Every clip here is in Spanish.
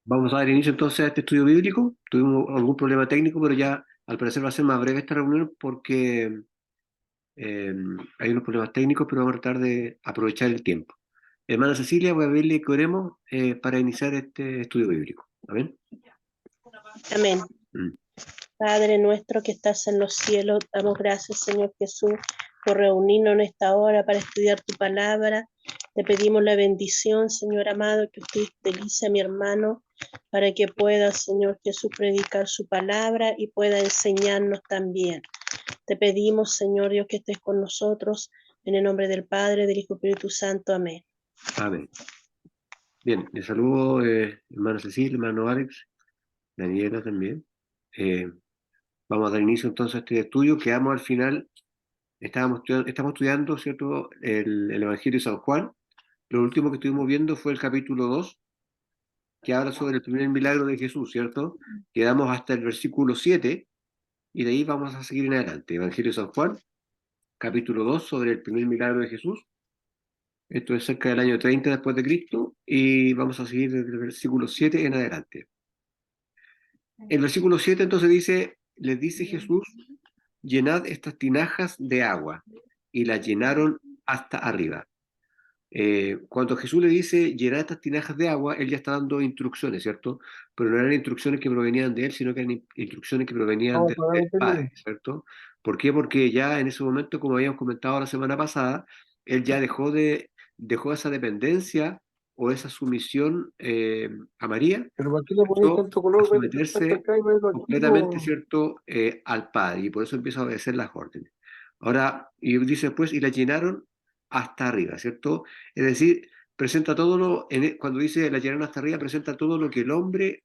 Vamos a dar inicio entonces a este estudio bíblico. Tuvimos algún problema técnico, pero ya al parecer va a ser más breve esta reunión porque eh, hay unos problemas técnicos, pero vamos a tratar de aprovechar el tiempo. Hermana Cecilia, voy a pedirle que oremos para iniciar este estudio bíblico. ¿Amén? Amén. Mm. Padre nuestro que estás en los cielos, damos gracias, Señor Jesús, por reunirnos en esta hora para estudiar tu palabra. Te pedimos la bendición, Señor amado, que usted utilice a mi hermano para que pueda, Señor Jesús, predicar su palabra y pueda enseñarnos también. Te pedimos, Señor Dios, que estés con nosotros, en el nombre del Padre, del Hijo y Espíritu Santo. Amén. Amén. Bien, les saludo, hermano Cecilia, hermano Alex, Daniela también. Eh, Vamos a dar inicio entonces a este estudio. Quedamos al final, estamos estudiando, ¿cierto?, el Evangelio de San Juan. Lo último que estuvimos viendo fue el capítulo 2 que habla sobre el primer milagro de Jesús, ¿cierto? Quedamos hasta el versículo 7 y de ahí vamos a seguir en adelante. Evangelio de San Juan, capítulo 2 sobre el primer milagro de Jesús. Esto es cerca del año 30 después de Cristo y vamos a seguir desde el versículo 7 en adelante. El versículo 7 entonces dice, les dice Jesús, llenad estas tinajas de agua, y las llenaron hasta arriba. Cuando Jesús le dice llenar estas tinajas de agua, él ya está dando instrucciones, ¿cierto? Pero no eran instrucciones que provenían de él, sino que eran instrucciones que provenían del Padre, ¿cierto? ¿Por qué? Porque ya en ese momento, como habíamos comentado la semana pasada, él ya dejó esa dependencia o esa sumisión a María, Pero ¿para qué le ponéis empezó tanto a color? Vete hasta someterse acá y vete aquí, completamente, po. ¿cierto?, al Padre, y por eso empieza a obedecer las órdenes. Ahora, y dice después, y la llenaron hasta arriba, ¿cierto? Es decir, presenta todo cuando dice la llenaron hasta arriba, presenta todo lo que el hombre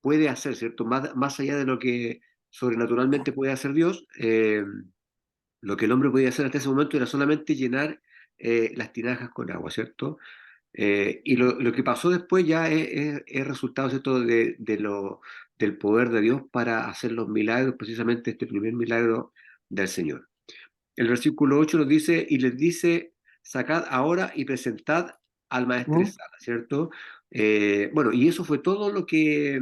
puede hacer, ¿cierto? Más allá de lo que sobrenaturalmente puede hacer Dios, lo que el hombre podía hacer hasta ese momento era solamente llenar las tinajas con agua, ¿cierto? Y lo que pasó después ya es resultado, ¿cierto?, del poder de Dios para hacer los milagros, precisamente este primer milagro del Señor. El versículo 8 nos dice, y les dice, sacad ahora y presentad al ¿Mm? maestresala, ¿cierto? Bueno, y eso fue todo lo que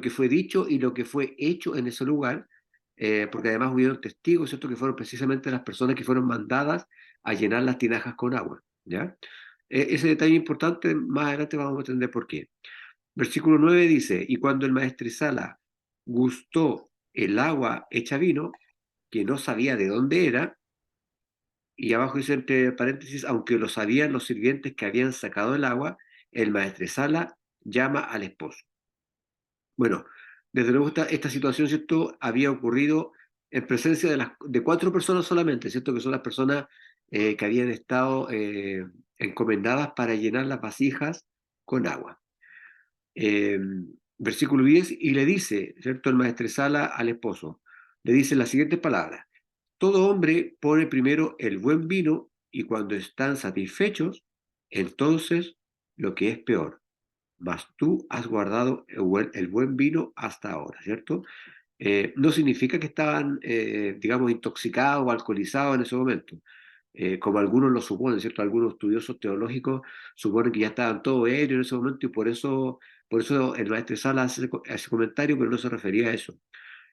fue dicho y lo que fue hecho en ese lugar, porque además hubieron testigos, ¿cierto?, que fueron precisamente las personas que fueron mandadas a llenar las tinajas con agua, ¿ya? Ese detalle importante, más adelante vamos a entender por qué. Versículo 9 dice, y cuando el maestresala gustó el agua hecha vino, que no sabía de dónde era, y abajo dice entre paréntesis, aunque lo sabían los sirvientes que habían sacado el agua, el maestresala llama al esposo. Bueno, desde luego esta situación, ¿cierto?, había ocurrido en presencia de 4 personas solamente, ¿cierto?, que son las personas que habían estado encomendadas para llenar las vasijas con agua. Eh, Versículo 10, y le dice, ¿cierto?, el maestresala al esposo, le dice las siguientes palabras: todo hombre pone primero el buen vino y cuando están satisfechos, entonces lo que es peor. Mas tú has guardado el buen vino hasta ahora, ¿cierto? No significa que estaban, digamos, intoxicados o alcoholizados en ese momento, como algunos lo suponen, ¿cierto? Algunos estudiosos teológicos suponen que ya estaban todos ebrios en ese momento y por eso el maestro Sala hace ese comentario, pero no se refería a eso.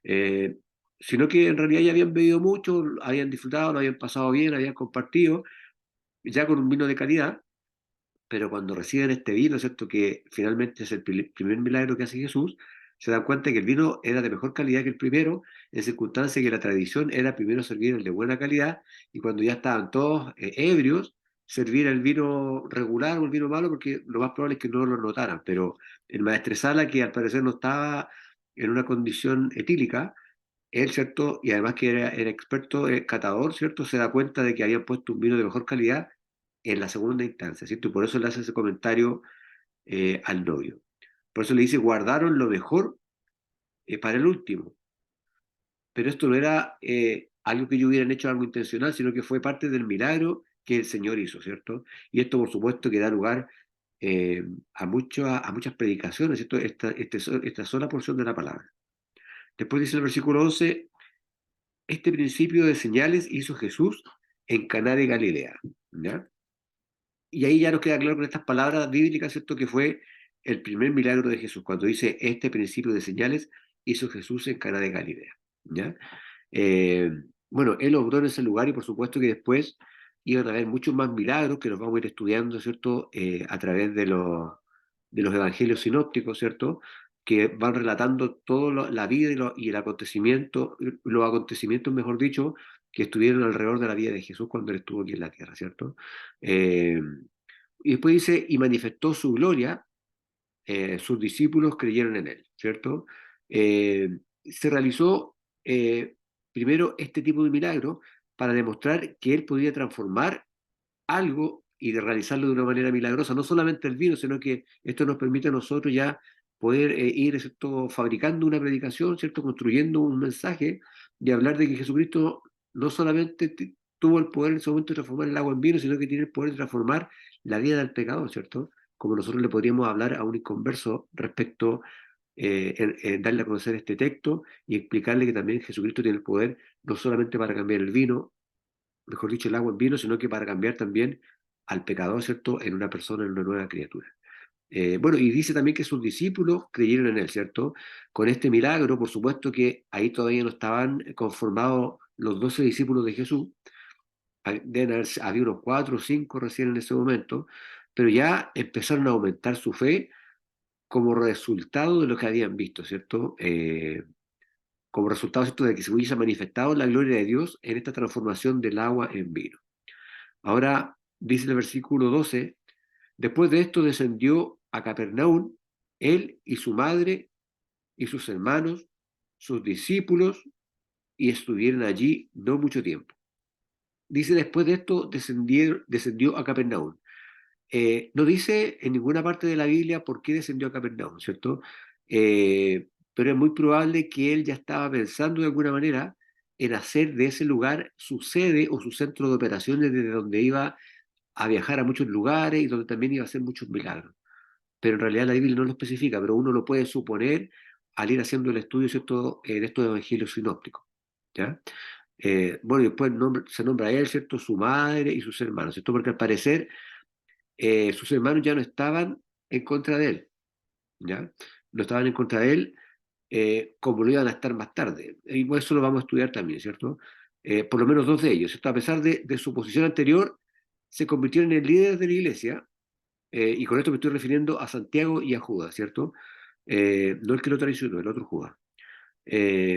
Eh, Sino que en realidad ya habían bebido mucho, habían disfrutado, lo habían pasado bien, habían compartido, ya con un vino de calidad, pero cuando reciben este vino, ¿cierto?, que finalmente es el primer milagro que hace Jesús, se dan cuenta que el vino era de mejor calidad que el primero, en circunstancia que la tradición era primero servir el de buena calidad, y cuando ya estaban todos ebrios, servir el vino regular o el vino malo, porque lo más probable es que no lo notaran, pero el maestresala, que al parecer no estaba en una condición etílica, él, ¿cierto? Y además que era experto catador, ¿cierto? Se da cuenta de que habían puesto un vino de mejor calidad en la segunda instancia, ¿cierto? Y por eso le hace ese comentario al novio. Por eso le dice, guardaron lo mejor para el último. Pero esto no era algo que ellos hubieran hecho algo intencional, sino que fue parte del milagro que el Señor hizo, ¿cierto? Y esto, por supuesto, que da lugar eh, a muchas predicaciones, ¿cierto? Esta sola porción de la palabra. Después dice el versículo 11, este principio de señales hizo Jesús en Caná de Galilea, ¿ya? Y ahí ya nos queda claro con estas palabras bíblicas, ¿cierto?, que fue el primer milagro de Jesús, cuando dice este principio de señales hizo Jesús en Caná de Galilea. ¿Ya? Eh, bueno, él obró en ese lugar y por supuesto que después iban a haber muchos más milagros que los vamos a ir estudiando, ¿cierto? A través de los evangelios sinópticos, ¿cierto? Que van relatando toda la vida y el acontecimiento, los acontecimientos, mejor dicho, que estuvieron alrededor de la vida de Jesús cuando él estuvo aquí en la tierra, ¿cierto? Eh, y después dice, y manifestó su gloria, sus discípulos creyeron en él, ¿cierto? Se realizó primero este tipo de milagro para demostrar que él podía transformar algo y de realizarlo de una manera milagrosa, no solamente el vino, sino que esto nos permite a nosotros ya poder ir, ¿cierto?, fabricando una predicación, ¿cierto?, construyendo un mensaje y hablar de que Jesucristo no solamente tuvo el poder en ese momento de transformar el agua en vino, sino que tiene el poder de transformar la vida del pecador, ¿cierto? Como nosotros le podríamos hablar a un inconverso respecto, en darle a conocer este texto y explicarle que también Jesucristo tiene el poder no solamente para cambiar el vino, mejor dicho, el agua en vino, sino que para cambiar también al pecador, ¿cierto?, en una persona, en una nueva criatura. Bueno, y dice también que sus discípulos creyeron en él, ¿cierto? Con este milagro, por supuesto que ahí todavía no estaban conformados los 12 discípulos de Jesús, había unos 4 o 5 recién en ese momento, pero ya empezaron a aumentar su fe como resultado de lo que habían visto, ¿cierto? Como resultado, ¿cierto?, de que se hubiese manifestado la gloria de Dios en esta transformación del agua en vino. Ahora dice el versículo 12, después de esto descendió a Capernaum, él y su madre y sus hermanos, sus discípulos, y estuvieron allí no mucho tiempo. Dice después de esto descendió a Capernaum. No dice en ninguna parte de la Biblia por qué descendió a Capernaum, ¿cierto? Pero es muy probable que él ya estaba pensando de alguna manera en hacer de ese lugar su sede o su centro de operaciones desde donde iba a viajar a muchos lugares y donde también iba a hacer muchos milagros. Pero en realidad la Biblia no lo especifica, pero uno lo puede suponer al ir haciendo el estudio, ¿cierto?, en estos evangelios sinópticos. ¿Ya? Bueno, y después se nombra a él, ¿cierto?, su madre y sus hermanos, ¿cierto? Porque al parecer sus hermanos ya no estaban en contra de él, ¿ya? No estaban en contra de él como lo iban a estar más tarde. Y pues eso lo vamos a estudiar también, ¿cierto? Por lo menos dos de ellos, ¿cierto? A pesar de su posición anterior, se convirtieron en líderes de la iglesia, y con esto me estoy refiriendo a Santiago y a Judas, ¿cierto? No el que lo traicionó, el otro Judas.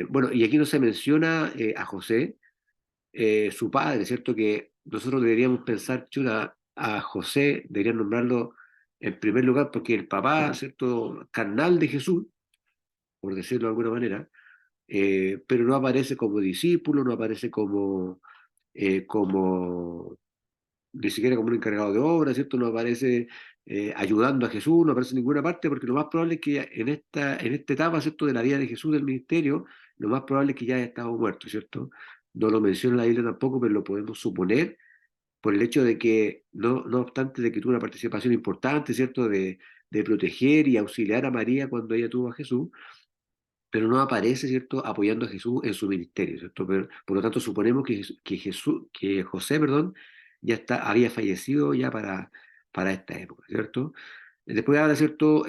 Bueno, y aquí no se menciona a José, su padre, ¿cierto? Que nosotros deberíamos pensar, chuta, a José, deberían nombrarlo en primer lugar porque el papá, ¿cierto?, carnal de Jesús, por decirlo de alguna manera, pero no aparece como discípulo, no aparece como ni siquiera como un encargado de obra, ¿cierto? No aparece ayudando a Jesús, no aparece en ninguna parte, porque lo más probable es que en esta etapa, ¿cierto?, de la vida de Jesús, del ministerio, lo más probable es que ya haya estado muerto, ¿cierto? No lo menciona la Biblia tampoco, pero lo podemos suponer por el hecho de que, no obstante de que tuvo una participación importante, ¿cierto?, de proteger y auxiliar a María cuando ella tuvo a Jesús, pero no aparece, ¿cierto?, apoyando a Jesús en su ministerio, ¿cierto? Pero, por lo tanto, suponemos que José, perdón, había fallecido ya para esta época, ¿cierto? Después habla, ¿cierto?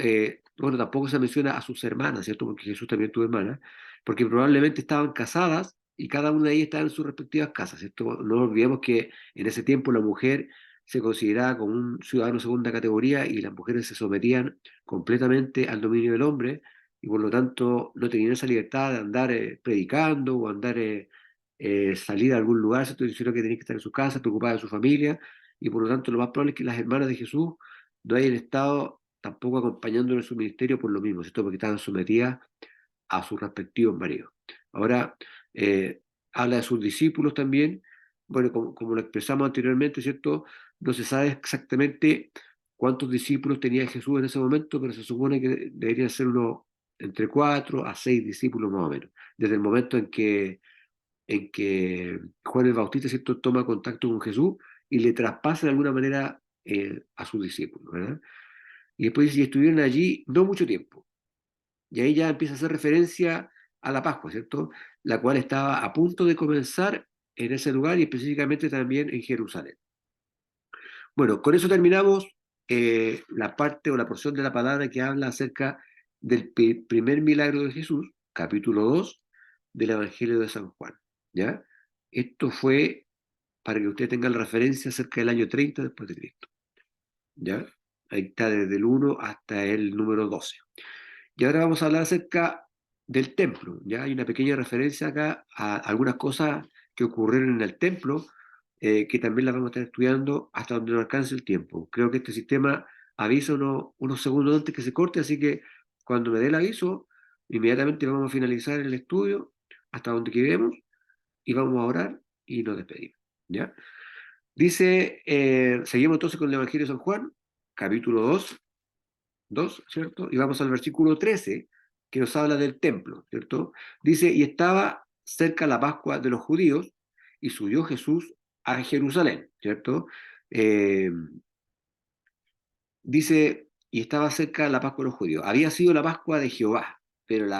Bueno, tampoco se menciona a sus hermanas, ¿cierto? Porque Jesús también tuvo hermanas, porque probablemente estaban casadas y cada una de ellas estaba en sus respectivas casas, ¿cierto? No olvidemos que en ese tiempo la mujer se consideraba como un ciudadano de segunda categoría y las mujeres se sometían completamente al dominio del hombre y por lo tanto no tenían esa libertad de andar predicando o andar salir a algún lugar, ¿cierto? Sino que tenían que estar en su casa, preocupadas de su familia y por lo tanto lo más probable es que las hermanas de Jesús no hayan estado tampoco acompañándolo en su ministerio por lo mismo, ¿cierto? Porque estaban sometidas a sus respectivos maridos. Ahora, habla de sus discípulos también. Bueno, como lo expresamos anteriormente, ¿cierto? No se sabe exactamente cuántos discípulos tenía Jesús en ese momento, pero se supone que deberían ser unos entre 4 a 6 discípulos más o menos, desde el momento en que Juan el Bautista, ¿cierto?, toma contacto con Jesús y le traspasa de alguna manera a sus discípulos, ¿verdad? Y después dice, y estuvieron allí no mucho tiempo. Y ahí ya empieza a hacer referencia a la Pascua, ¿cierto? La cual estaba a punto de comenzar en ese lugar y específicamente también en Jerusalén. Bueno, con eso terminamos la parte o la porción de la palabra que habla acerca del primer milagro de Jesús, capítulo 2 del Evangelio de San Juan. ¿Ya? Esto fue para que usted tenga la referencia acerca del año 30 después de Cristo. ¿Ya? Ahí está desde el 1 hasta el número 12. Y ahora vamos a hablar acerca del templo. ¿Ya? Hay una pequeña referencia acá a algunas cosas que ocurrieron en el templo, que también las vamos a estar estudiando hasta donde nos alcance el tiempo. Creo que este sistema avisa unos segundos antes que se corte, así que cuando me dé el aviso, inmediatamente vamos a finalizar el estudio hasta donde quedemos y vamos a orar y nos despedimos. ¿Ya? Dice, seguimos entonces con el Evangelio de San Juan, capítulo 2, ¿cierto? Y vamos al versículo 13, que nos habla del templo, ¿cierto? Dice, y estaba cerca la Pascua de los judíos, y subió Jesús a Jerusalén, ¿cierto? Eh, Dice, y estaba cerca la Pascua de los judíos. Había sido la Pascua de Jehová, pero le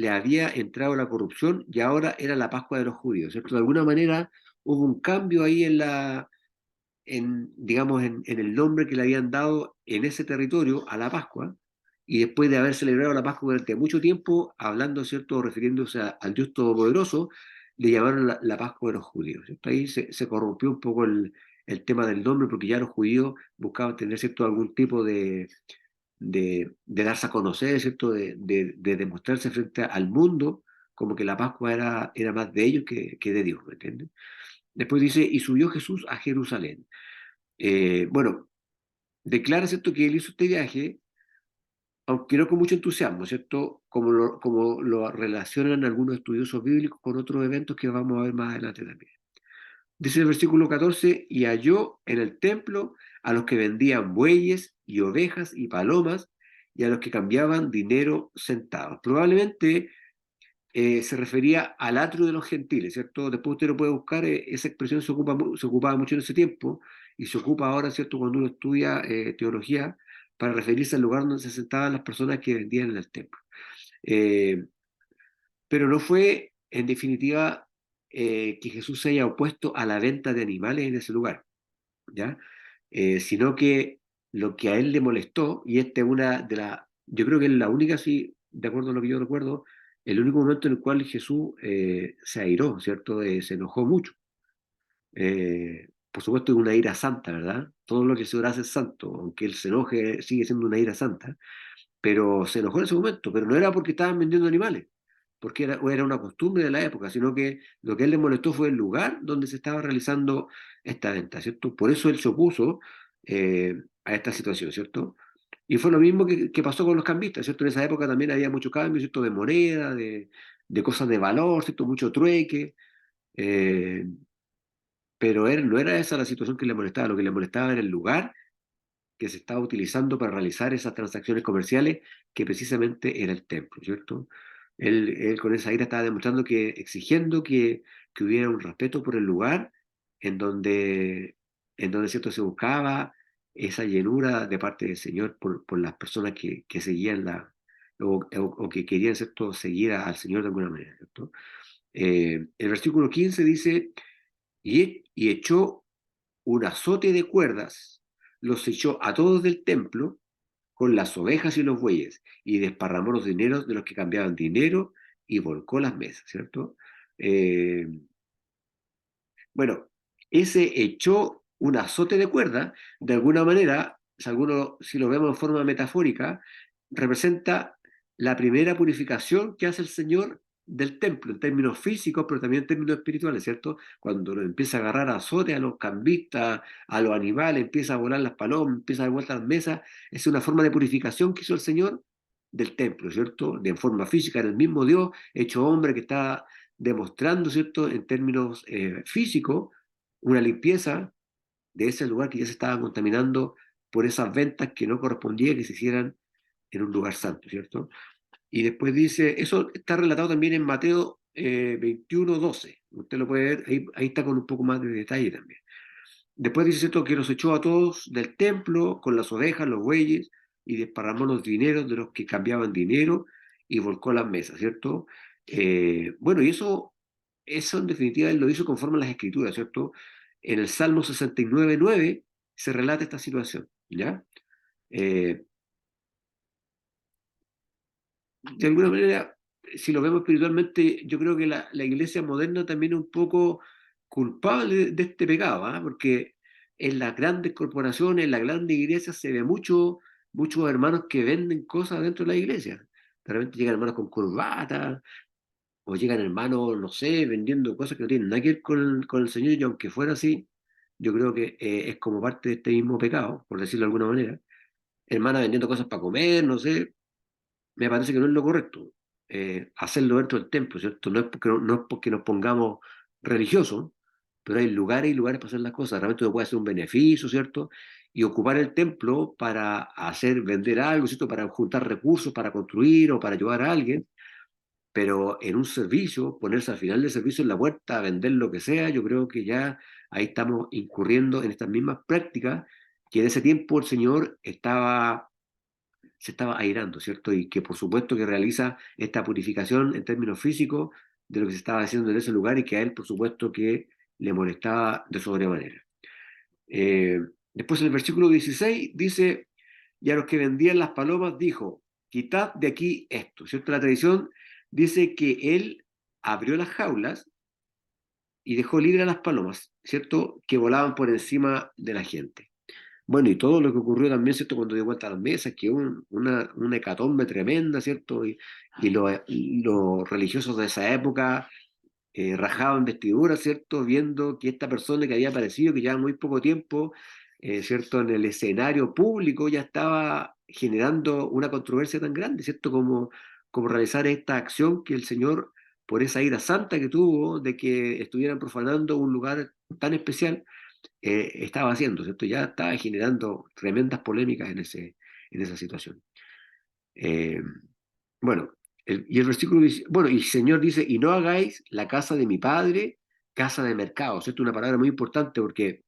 había entrado la corrupción y ahora era la Pascua de los judíos, ¿cierto? De alguna manera hubo un cambio ahí digamos, en el nombre que le habían dado en ese territorio a la Pascua, y después de haber celebrado la Pascua durante mucho tiempo, hablando, ¿cierto?, refiriéndose al Dios Todopoderoso, le llamaron la Pascua de los judíos, ¿cierto? Ahí se corrompió un poco el tema del nombre, porque ya los judíos buscaban tener, ¿cierto?, algún tipo de darse a conocer, ¿cierto?, de demostrarse frente al mundo, como que la Pascua era más de ellos que de Dios, ¿me entiendes? Después dice, y subió Jesús a Jerusalén. Bueno, declara, ¿cierto?, que él hizo este viaje, aunque no con mucho entusiasmo, ¿cierto?, como lo relacionan algunos estudiosos bíblicos con otros eventos que vamos a ver más adelante también. Dice el versículo 14, y halló en el templo a los que vendían bueyes y ovejas y palomas, y a los que cambiaban dinero sentados. Probablemente se refería al atrio de los gentiles, ¿cierto? Después usted lo puede buscar, esa expresión se ocupaba mucho en ese tiempo y se ocupa ahora, ¿cierto?, cuando uno estudia teología, para referirse al lugar donde se sentaban las personas que vendían en el templo. Eh, pero no fue, en definitiva, que Jesús se haya opuesto a la venta de animales en ese lugar, ¿ya? Sino que lo que a él le molestó, y esta es una de las, yo creo que es la única, sí, de acuerdo a lo que yo recuerdo, el único momento en el cual Jesús se airó, ¿cierto? Se enojó mucho. Por supuesto, es una ira santa, ¿verdad? Todo lo que se ora hace es santo, aunque él se enoje, sigue siendo una ira santa, pero se enojó en ese momento, pero no era porque estaban vendiendo animales, porque era una costumbre de la época, sino que lo que a él le molestó fue el lugar donde se estaba realizando esta venta, ¿cierto? Por eso él se opuso a esta situación, ¿cierto? Y fue lo mismo que pasó con los cambistas, ¿cierto? En esa época también había mucho cambio, ¿cierto? De moneda, de cosas de valor, ¿cierto? Mucho trueque, eh, pero él, no era esa la situación que le molestaba, lo que le molestaba era el lugar que se estaba utilizando para realizar esas transacciones comerciales, que precisamente era el templo, ¿cierto? Él con esa ira estaba demostrando exigiendo que hubiera un respeto por el lugar en donde, ¿cierto?, se buscaba esa llenura de parte del Señor por las personas que seguían o que querían, ¿cierto?, seguir al Señor de alguna manera, ¿cierto? El versículo 15 dice, y echó un azote de cuerdas, los echó a todos del templo con las ovejas y los bueyes, y desparramó los dineros de los que cambiaban dinero y volcó las mesas, ¿cierto? Eh, bueno, ese echó un azote de cuerda, de alguna manera, si lo vemos en forma metafórica, representa la primera purificación que hace el Señor del templo, en términos físicos, pero también en términos espirituales, ¿cierto? Cuando lo empieza a agarrar a azote a los cambistas, a los animales, empieza a volar las palomas, empieza a dar vueltas las mesas, es una forma de purificación que hizo el Señor del templo, ¿cierto? De forma física, era el mismo Dios hecho hombre que está demostrando, ¿cierto?, en términos físicos, una limpieza de ese lugar que ya se estaba contaminando por esas ventas que no correspondía que se hicieran en un lugar santo, ¿cierto? Y después dice, eso está relatado también en Mateo 21:12. Usted lo puede ver, ahí está con un poco más de detalle también. Después dice, ¿cierto?, que los echó a todos del templo con las ovejas, los bueyes, y desparramó los dineros de los que cambiaban dinero y volcó las mesas, ¿cierto? Bueno, y eso en definitiva él lo hizo conforme a las escrituras, ¿cierto? En el Salmo 69:9 se relata esta situación, ¿ya? Eh, de alguna manera, si lo vemos espiritualmente, yo creo que la iglesia moderna también es un poco culpable de este pecado, ¿ah? Porque en las grandes corporaciones, en las grandes iglesias, se ve muchos hermanos que venden cosas dentro de la iglesia. De repente llegan hermanos con corbata, o llegan hermanos, no sé, vendiendo cosas que no tienen nada que ver con el Señor, y aunque fuera así, yo creo que es como parte de este mismo pecado, por decirlo de alguna manera. Hermanas vendiendo cosas para comer, no sé, me parece que no es lo correcto hacerlo dentro del templo, ¿cierto? No es porque nos pongamos religiosos, pero hay lugares y lugares para hacer las cosas. Realmente uno puede hacer un beneficio, ¿cierto? Y ocupar el templo para vender algo, ¿cierto? Para juntar recursos, para construir o para ayudar a alguien, pero en un servicio, ponerse al final del servicio en la puerta a vender lo que sea, yo creo que ya ahí estamos incurriendo en estas mismas prácticas que en ese tiempo el Señor se estaba airando, ¿cierto? Y que por supuesto que realiza esta purificación en términos físicos de lo que se estaba haciendo en ese lugar y que a él, por supuesto, que le molestaba de sobremanera. Eh, Después en el versículo 16 dice, y a los que vendían las palomas dijo, quitad de aquí esto, ¿cierto? La tradición dice que él abrió las jaulas y dejó libre a las palomas, ¿cierto? Que volaban por encima de la gente. Bueno, y todo lo que ocurrió también, ¿cierto? Cuando dio vuelta a las mesas, que una hecatombe tremenda, ¿cierto? Y los religiosos de esa época rajaban vestiduras, ¿cierto? Viendo que esta persona que había aparecido, que ya muy poco tiempo, ¿cierto? En el escenario público ya estaba generando una controversia tan grande, ¿cierto? Como realizar esta acción que el Señor, por esa ira santa que tuvo de que estuvieran profanando un lugar tan especial, estaba haciendo, ¿cierto? Ya estaba generando tremendas polémicas en esa situación. Eh, bueno, y el versículo dice, bueno, y el Señor dice, y no hagáis la casa de mi padre casa de mercado, ¿cierto? Una palabra muy importante porque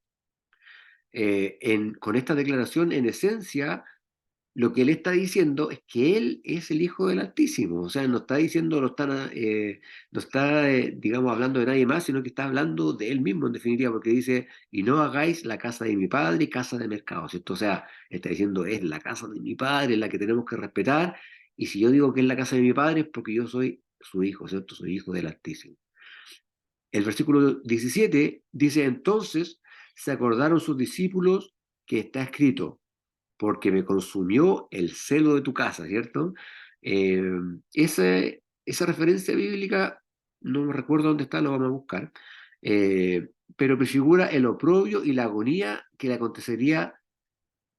con esta declaración, en esencia, lo que él está diciendo es que él es el Hijo del Altísimo, o sea, no está diciendo, no está, digamos, hablando de nadie más, sino que está hablando de él mismo, en definitiva, porque dice, y no hagáis la casa de mi padre casa de mercado, ¿cierto? O sea, está diciendo, es la casa de mi padre, la que tenemos que respetar, y si yo digo que es la casa de mi padre es porque yo soy su hijo, ¿cierto? Soy hijo del Altísimo. El versículo 17 dice, entonces se acordaron sus discípulos que está escrito, porque me consumió el celo de tu casa, ¿cierto? Eh, esa referencia bíblica, no me recuerdo dónde está, lo vamos a buscar, pero prefigura el oprobio y la agonía que le acontecería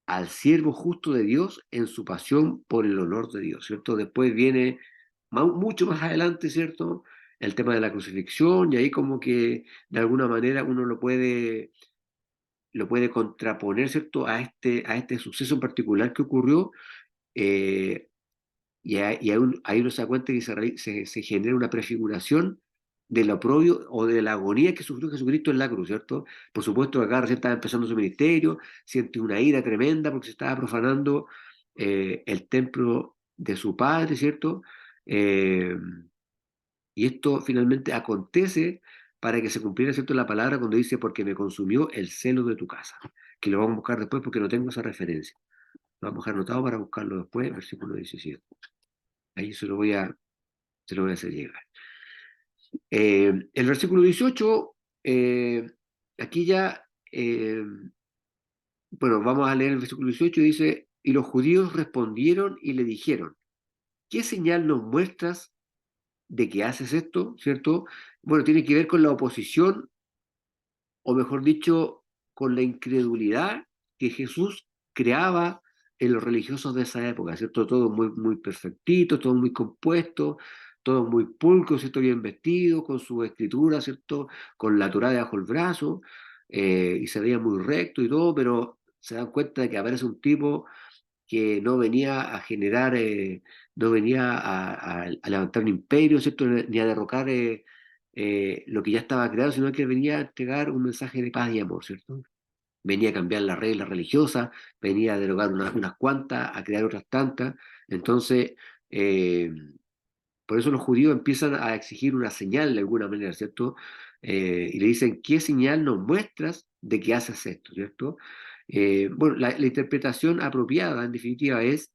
al siervo justo de Dios en su pasión por el honor de Dios, ¿cierto? Después viene mucho más adelante, ¿cierto? El tema de la crucifixión y ahí como que de alguna manera uno lo puede contraponer, ¿cierto? A este suceso en particular que ocurrió, eh, ahí uno se da cuenta que se genera una prefiguración del oprobio o de la agonía que sufrió Jesucristo en la cruz, ¿cierto? Por supuesto que acá recién estaba empezando su ministerio, siente una ira tremenda porque se estaba profanando el templo de su padre, ¿cierto? Eh, y esto finalmente acontece para que se cumpliera, ¿cierto?, la palabra cuando dice, porque me consumió el celo de tu casa, que lo vamos a buscar después porque no tengo esa referencia. Lo vamos a dejar anotado para buscarlo después, versículo 17. Ahí se lo voy a hacer llegar. El versículo 18, aquí ya, bueno, vamos a leer el versículo 18, dice, y los judíos respondieron y le dijeron, ¿qué señal nos muestras de que haces esto? ¿Cierto? Bueno, tiene que ver con la oposición, o mejor dicho, con la incredulidad que Jesús creaba en los religiosos de esa época, ¿cierto? Todo muy perfectito, todo muy compuesto, todo muy pulcro, ¿cierto? Bien vestido, con su escritura, ¿cierto? Con la Torá debajo del brazo, y se veía muy recto y todo, pero se dan cuenta de que aparece un tipo que no venía a generar, no venía a levantar un imperio, ¿cierto? Ni a derrocar lo que ya estaba creado, sino que venía a entregar un mensaje de paz y amor, ¿cierto? Venía a cambiar las reglas religiosas, venía a derogar unas cuantas, a crear otras tantas. Entonces, eh, por eso los judíos empiezan a exigir una señal de alguna manera, ¿cierto? Y le dicen, ¿qué señal nos muestras de que haces esto, ¿cierto? Bueno, la interpretación apropiada, en definitiva, es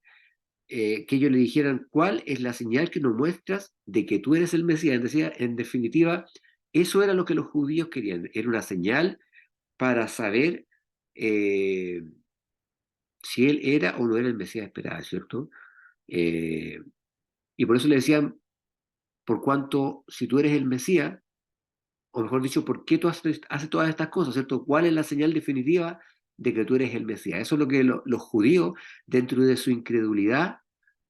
que ellos le dijeran cuál es la señal que nos muestras de que tú eres el Mesías. Decía, en definitiva, eso era lo que los judíos querían. Era una señal para saber eh, si él era o no era el Mesías esperado, ¿cierto? Eh, y por eso le decían, por cuanto, si tú eres el Mesías, o mejor dicho, ¿por qué tú haces todas estas cosas, ¿cierto? ¿Cuál es la señal definitiva de que tú eres el Mesías? Eso es lo que los judíos, dentro de su incredulidad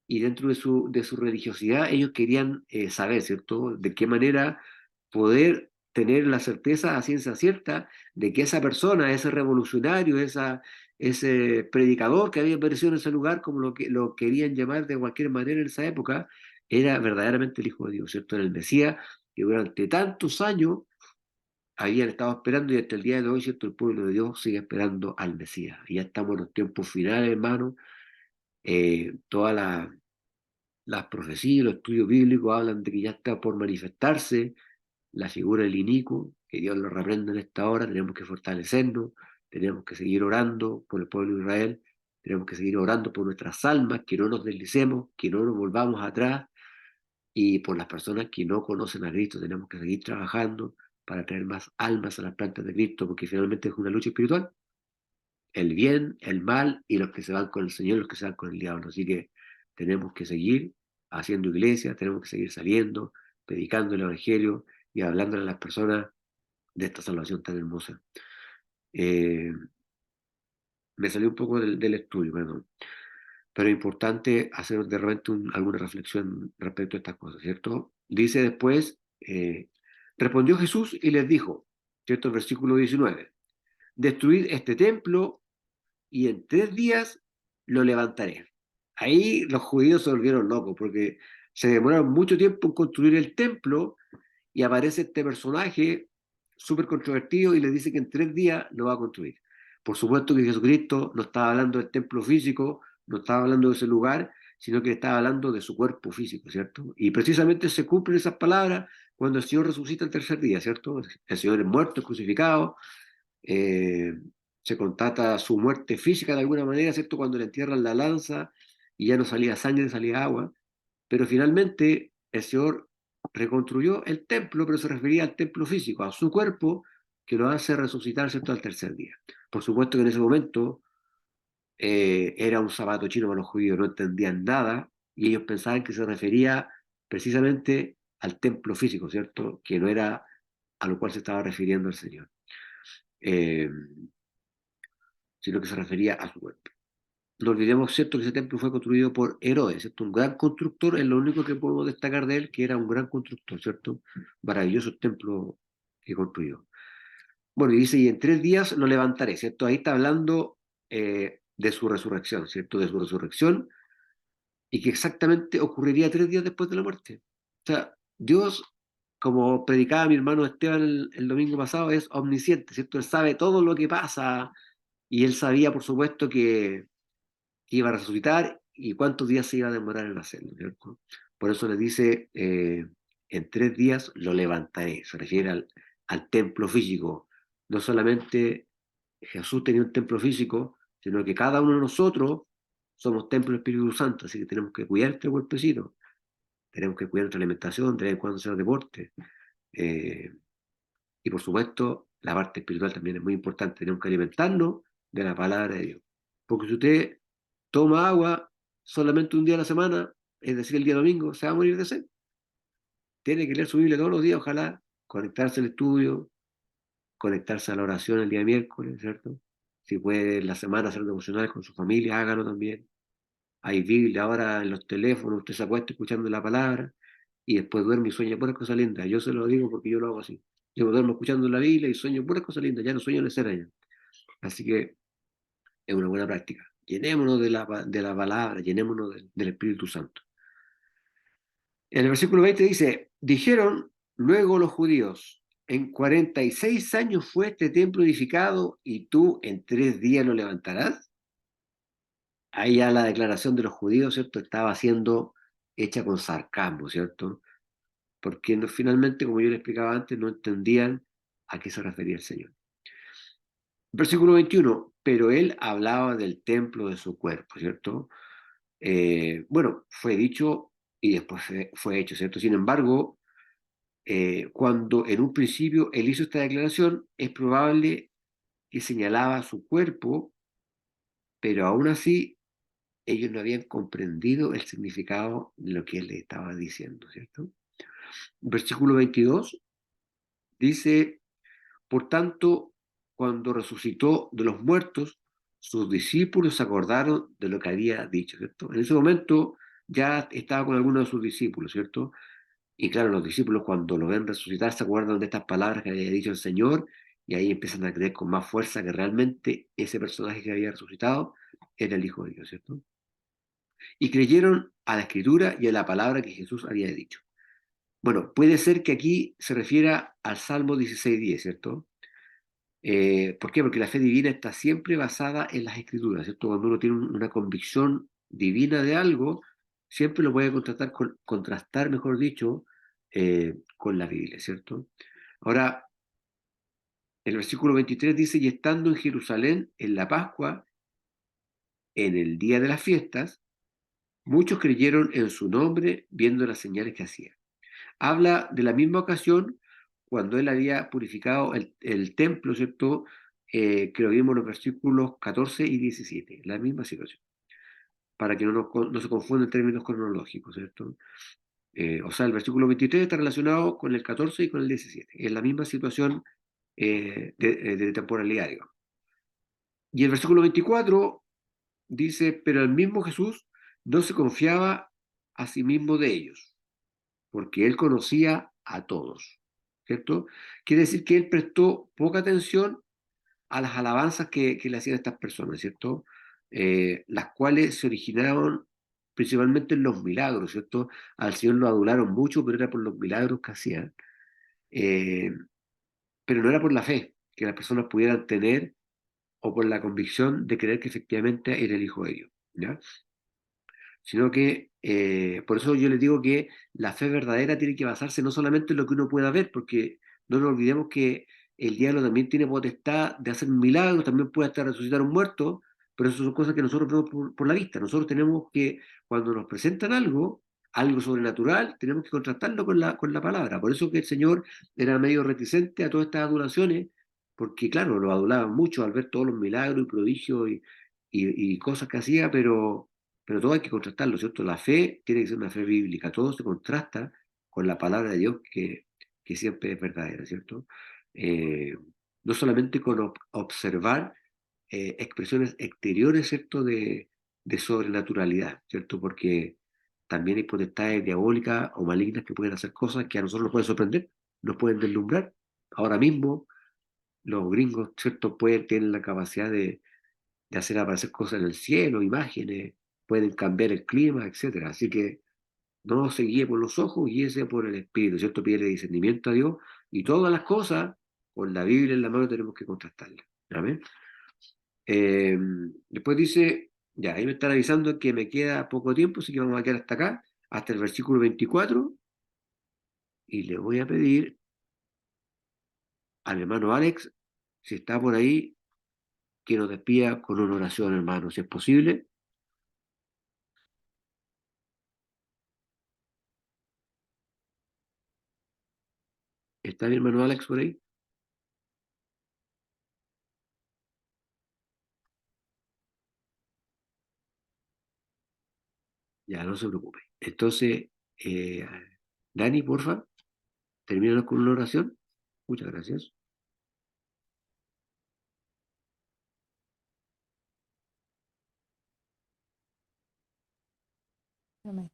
y dentro de su religiosidad, ellos querían saber, ¿cierto? De qué manera poder tener la certeza a ciencia cierta de que esa persona, ese revolucionario, ese predicador que había aparecido en ese lugar, como lo querían llamar de cualquier manera en esa época, era verdaderamente el Hijo de Dios, ¿cierto? Era el Mesías que durante tantos años habían estado esperando y hasta el día de hoy, ¿cierto? El pueblo de Dios sigue esperando al Mesías. Y ya estamos en los tiempos finales, hermano. Todas las profecías, los estudios bíblicos hablan de que ya está por manifestarse la figura del inicuo, que Dios lo reprenda en esta hora. Tenemos que fortalecernos, tenemos que seguir orando por el pueblo de Israel, tenemos que seguir orando por nuestras almas, que no nos deslicemos, que no nos volvamos atrás, y por las personas que no conocen a Cristo, tenemos que seguir trabajando para traer más almas a las plantas de Cristo, porque finalmente es una lucha espiritual, el bien, el mal, y los que se van con el Señor y los que se van con el diablo. Así que tenemos que seguir haciendo iglesia, tenemos que seguir saliendo, predicando el Evangelio y hablándole a las personas de esta salvación tan hermosa. Eh, Me salió un poco del estudio, perdón, pero es importante hacer de repente alguna reflexión respecto a estas cosas, ¿cierto? Dice después, respondió Jesús y les dijo, ¿cierto? El versículo 19, destruid este templo y en 3 días lo levantaré. Ahí los judíos se volvieron locos porque se demoraron mucho tiempo en construir el templo y aparece este personaje súper controvertido y le dice que en 3 días lo va a construir. Por supuesto que Jesucristo no estaba hablando del templo físico, no estaba hablando de ese lugar, sino que estaba hablando de su cuerpo físico, ¿cierto? Y precisamente se cumplen esas palabras cuando el Señor resucita el tercer día, ¿cierto? El Señor es muerto, es crucificado, eh, se contata su muerte física de alguna manera, ¿cierto? Cuando le entierran la lanza y ya no salía sangre, salía agua, pero finalmente el Señor reconstruyó el templo, pero se refería al templo físico, a su cuerpo, que lo hace resucitar, ¿cierto?, al tercer día. Por supuesto que en ese momento era un zapato chino para los judíos, no entendían nada y ellos pensaban que se refería precisamente al templo físico, ¿cierto?, que no era a lo cual se estaba refiriendo el Señor. Eh, Sino que se refería a su cuerpo. No olvidemos, ¿cierto?, que ese templo fue construido por Herodes, ¿cierto? Un gran constructor, es lo único que podemos destacar de él, que era un gran constructor, ¿cierto? Maravilloso templo que construyó. Bueno, y dice, y en 3 días lo levantaré, ¿cierto? Ahí está hablando de su resurrección, ¿cierto? De su resurrección, y que exactamente ocurriría 3 días después de la muerte. O sea, Dios, como predicaba mi hermano Esteban el domingo pasado, es omnisciente, ¿cierto? Él sabe todo lo que pasa, y él sabía, por supuesto, que iba a resucitar y cuántos días se iba a demorar en hacerlo, ¿cierto? Por eso le dice, en 3 días lo levantaré, se refiere al templo físico. No solamente Jesús tenía un templo físico, sino que cada uno de nosotros somos templo del Espíritu Santo, así que tenemos que cuidar este cuerpecito, tenemos que cuidar nuestra alimentación, tener cuando hacer deporte. eh, y por supuesto, la parte espiritual también es muy importante, tenemos que alimentarnos de la palabra de Dios. Porque si usted toma agua solamente un día a la semana, es decir, el día domingo, se va a morir de sed. Tiene que leer su Biblia todos los días, ojalá, conectarse al estudio, conectarse a la oración el día miércoles, ¿cierto? Si puede en la semana hacer devocional con su familia, hágalo también. Hay Biblia ahora en los teléfonos, usted se acuesta escuchando la palabra y después duerme y sueña puras cosas lindas. Yo se lo digo porque yo lo hago así. Yo duermo escuchando la Biblia y sueño puras cosas lindas, ya no sueño en escena ya. Así que es una buena práctica. Llenémonos de la palabra, llenémonos del Espíritu Santo. En el versículo 20 dice, dijeron luego los judíos, en 46 años fue este templo edificado y tú en 3 días lo levantarás. Ahí ya la declaración de los judíos, ¿cierto?, estaba siendo hecha con sarcasmo, ¿cierto? Porque finalmente, como yo le explicaba antes, no entendían a qué se refería el Señor. Versículo 21, pero él hablaba del templo de su cuerpo, ¿cierto? Bueno, fue dicho y después fue hecho, ¿cierto? Sin embargo, cuando en un principio él hizo esta declaración, es probable que señalaba su cuerpo, pero aún así ellos no habían comprendido el significado de lo que él le estaba diciendo, ¿cierto? Versículo 22 dice, por tanto, cuando resucitó de los muertos, sus discípulos se acordaron de lo que había dicho, ¿cierto? En ese momento ya estaba con algunos de sus discípulos, ¿cierto? Y claro, los discípulos cuando lo ven resucitar se acuerdan de estas palabras que había dicho el Señor y ahí empiezan a creer con más fuerza que realmente ese personaje que había resucitado era el Hijo de Dios, ¿cierto? Y creyeron a la Escritura y a la palabra que Jesús había dicho. Bueno, puede ser que aquí se refiera al Salmo 16:10, ¿cierto? ¿Por qué? Porque la fe divina está siempre basada en las Escrituras, ¿cierto? Cuando uno tiene una convicción divina de algo, siempre lo puede contrastar, mejor dicho, con la Biblia, ¿cierto? Ahora, el versículo 23 dice, y estando en Jerusalén en la Pascua, en el día de las fiestas, muchos creyeron en su nombre viendo las señales que hacía. Habla de la misma ocasión cuando él había purificado el templo, ¿cierto? Que lo vimos en los versículos 14 y 17, la misma situación, para que no se confundan términos cronológicos, ¿cierto? O sea, el versículo 23 está relacionado con el 14 y con el 17, es la misma situación de temporalidad, digamos. Y el versículo 24 dice, pero el mismo Jesús no se confiaba a sí mismo de ellos, porque él conocía a todos, ¿cierto? Quiere decir que él prestó poca atención a las alabanzas que le hacían estas personas, ¿cierto? Las cuales se originaron principalmente en los milagros, ¿cierto? Al Señor lo adularon mucho, pero era por los milagros que hacían. Eh, pero no era por la fe que las personas pudieran tener o por la convicción de creer que efectivamente era el Hijo de Dios, ¿ya? Sino que por eso yo les digo que la fe verdadera tiene que basarse no solamente en lo que uno pueda ver, porque no nos olvidemos que el diablo también tiene potestad de hacer milagros, también puede hasta resucitar a un muerto, pero eso son cosas que nosotros vemos por la vista. Nosotros tenemos que, cuando nos presentan algo, algo sobrenatural, tenemos que contrastarlo con la palabra. Por eso que el Señor era medio reticente a todas estas adulaciones, porque claro, lo adulaban mucho al ver todos los milagros y prodigios y cosas que hacía, pero todo hay que contrastarlo, ¿cierto? La fe tiene que ser una fe bíblica, todo se contrasta con la palabra de Dios que siempre es verdadera, ¿cierto? Eh, no solamente con observar expresiones exteriores, ¿cierto? De sobrenaturalidad, ¿cierto? Porque también hay potestades diabólicas o malignas que pueden hacer cosas que a nosotros nos pueden sorprender, nos pueden deslumbrar. Ahora mismo los gringos, ¿cierto? Pueden tener la capacidad de hacer aparecer cosas en el cielo, imágenes, pueden cambiar el clima, etcétera. Así que no se guíe por los ojos, guíese por el Espíritu, ¿cierto? Pídele discernimiento a Dios y todas las cosas, con la Biblia en la mano tenemos que contrastarlas. ¿Amén? Eh, Después dice, ya, ahí me están avisando que me queda poco tiempo, así que vamos a quedar hasta acá, hasta el versículo 24, y le voy a pedir al hermano Alex, si está por ahí, que nos despida con una oración, hermano, si es posible. ¿Está mi hermano Alex por ahí? Ya, no se preocupe. Entonces, eh, Dani, porfa, termínanos con una oración. Muchas gracias. Amén.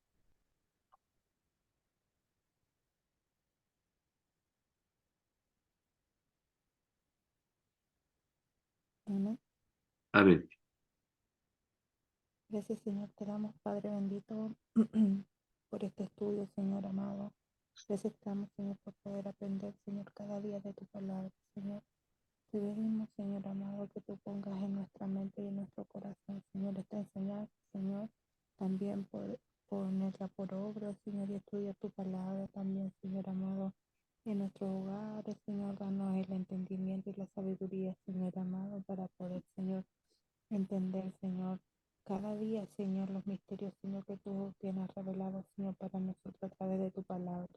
Amén. Amén. Gracias, Señor, te damos, Padre bendito, por este estudio, Señor amado. Gracias te damos, Señor, por poder aprender, Señor, cada día de tu palabra, Señor. Te pedimos, Señor amado, que tú pongas en nuestra mente y en nuestro corazón, Señor, esta enseñanza, Señor, también por ponerla por obra, Señor, y estudiar tu palabra también, Señor amado, en nuestros hogares, Señor, danos el entendimiento y la sabiduría, Señor amado, para Señor, los misterios, Señor, que tú tienes revelado, Señor, para nosotros a través de tu palabra.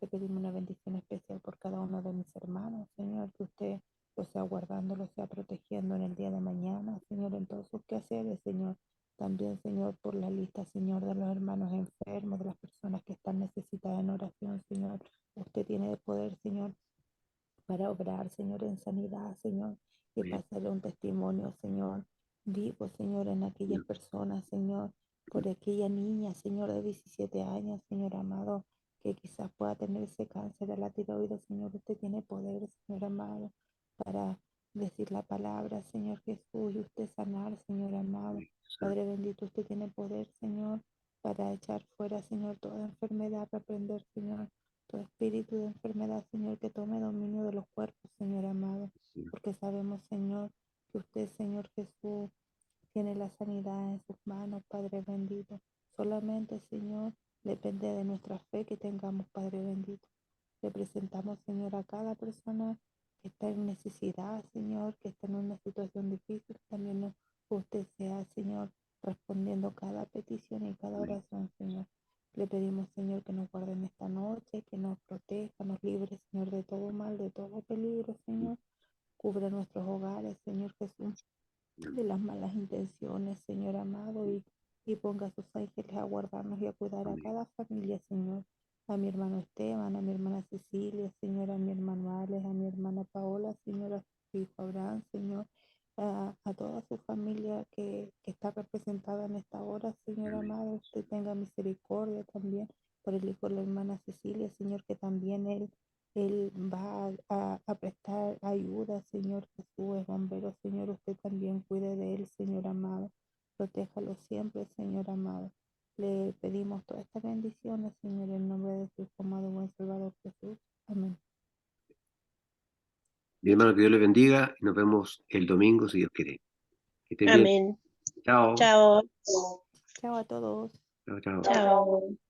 Te pedimos una bendición especial por cada uno de mis hermanos, Señor, que usted los sea guardando, los sea protegiendo en el día de mañana, Señor, en todos sus quehaceres, Señor. También, Señor, por la lista, Señor, de los hermanos enfermos, de las personas que están necesitadas en oración, Señor. Usted tiene el poder, Señor, para obrar, Señor, en sanidad, Señor, y Amén. pasarle un testimonio, Señor, vivo, Señor, en aquellas Amén. personas, Señor, por aquella niña, Señor, de 17 años, Señor amado, que quizás pueda tener ese cáncer de la tiroides, Señor. Usted tiene poder, Señor amado, para decir la palabra, Señor Jesús, y usted sanar, Señor amado. Padre bendito, usted tiene poder, Señor, para echar fuera, Señor, toda enfermedad, reprender, Señor, todo espíritu de enfermedad, Señor, que tome dominio de los cuerpos, Señor amado, porque sabemos, Señor, que usted, Señor Jesús, tiene la sanidad en sus manos, Padre bendito. Solamente, Señor, depende de nuestra fe que tengamos, Padre bendito. Le presentamos, Señor, a cada persona que está en necesidad, Señor, que está en una situación difícil. También usted sea, Señor, respondiendo cada petición y cada oración, Señor. Le pedimos, Señor, que nos guarden esta noche, que nos proteja, nos libre, Señor, de todo mal, de todo peligro, Señor. Cubre nuestros hogares, Señor Jesús, de las malas intenciones, Señor amado, y ponga a sus ángeles a guardarnos y a cuidar a Amén. cada familia, Señor. A mi hermano Esteban, a mi hermana Cecilia, Señor, a mi hermano Alex, a mi hermana Paola, Señor, a su hijo Abraham, Señor, a toda su familia que está representada en esta hora, Señor amado. Usted tenga misericordia también por el hijo de la hermana Cecilia, Señor, que también él va a prestar ayuda, Señor Jesús, es bombero, Señor. Usted también cuide de él, Señor amado. Protéjalo siempre, Señor amado. Le pedimos todas estas bendiciones, Señor, en nombre de su amado buen Salvador Jesús. Amén. Mi hermano, que Dios le bendiga y nos vemos el domingo si Dios quiere. Que estén bien. Amén. Chao. Chao. Chao a todos. Chao, chao. Chao.